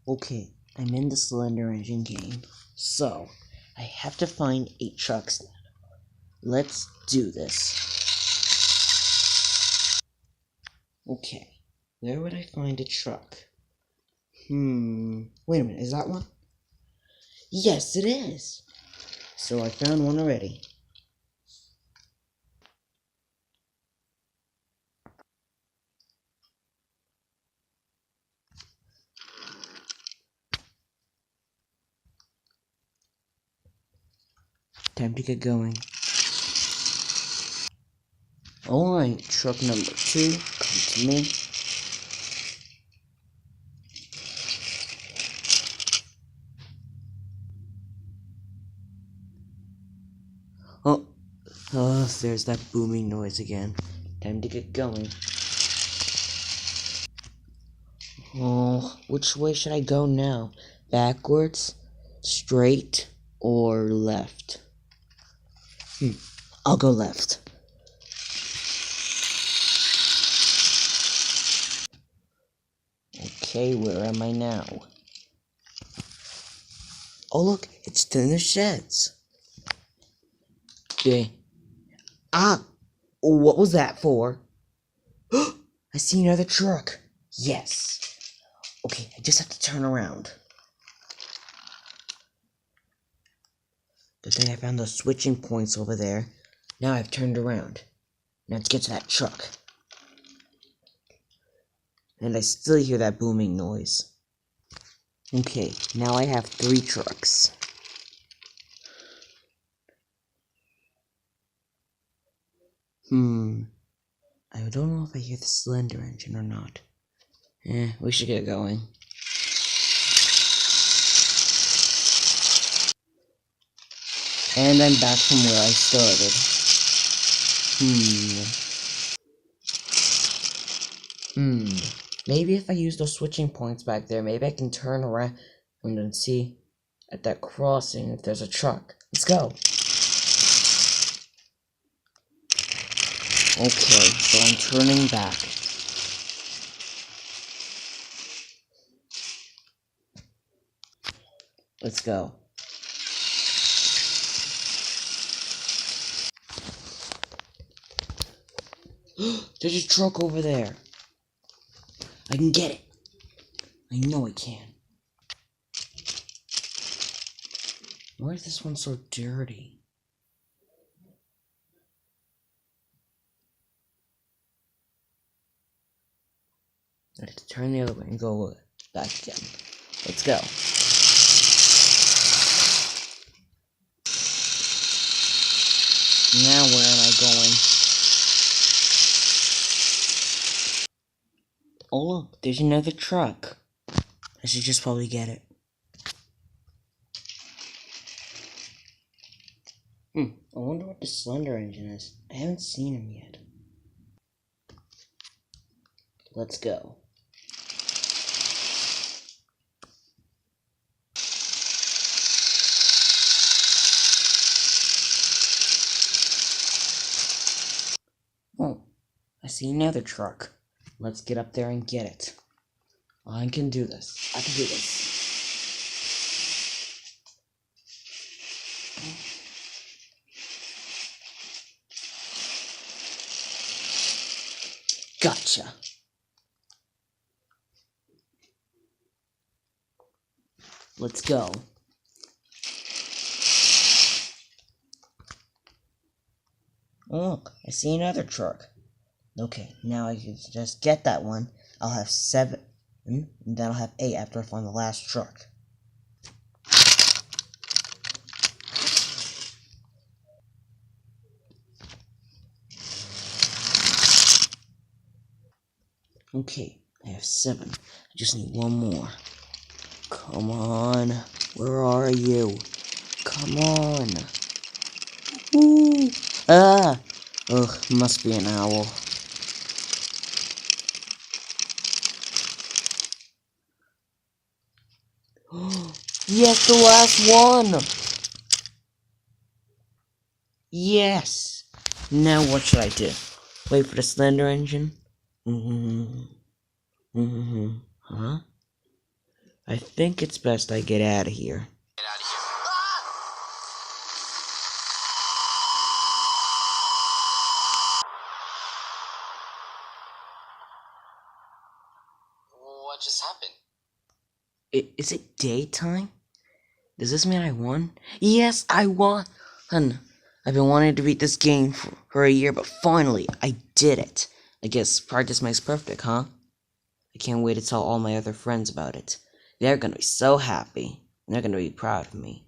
Okay, I'm in the Slender Engine game, so I have to find 8 trucks now. Let's do this. Okay, where would I find a truck? Wait a minute, is that one? Yes, it is! So I found one already. Time to get going. Alright, truck number 2, come to me. Oh, there's that booming noise again. Time to get going. Oh, which way should I go now? Backwards, straight, or left? I'll go left. Okay, where am I now? Oh look, it's to the sheds. Okay. What was that for? I see another truck. Yes. Okay, I just have to turn around. Good thing I found those switching points over there. Now I've turned around. Now let's get to that truck. And I still hear that booming noise. Okay, now I have 3 trucks. I don't know if I hear the Slender Engine or not. We should get going. And I'm back from where I started. Maybe if I use those switching points back there, maybe I can turn around and see at that crossing if there's a truck. Let's go. Okay, so I'm turning back. Let's go. There's a truck over there. I can get it. I know I can. Why is this one so dirty? I have to turn the other way and go back again. Let's go. Now where am I going? Oh look, there's another truck. I should just probably get it. I wonder what the Slender Engine is. I haven't seen him yet. Let's go. Oh, I see another truck. Let's get up there and get it. I can do this. I can do this. Gotcha. Let's go. Oh, look, I see another truck. Okay, now I can just get that one. I'll have 7, and then I'll have 8 after I find the last truck. Okay, I have 7. I just need 1 more. Come on. Where are you? Come on. Woo! Ah! Ugh, must be an owl. Yes, the last one! Yes! Now what should I do? Wait for the Slender Engine? Huh? I think it's best I get out of here. Get out of here. What just happened? Is it daytime? Does this mean I won? Yes, I won! I've been wanting to beat this game for a year, but finally, I did it. I guess practice makes perfect, huh? I can't wait to tell all my other friends about it. They're gonna be so happy, and they're gonna be proud of me.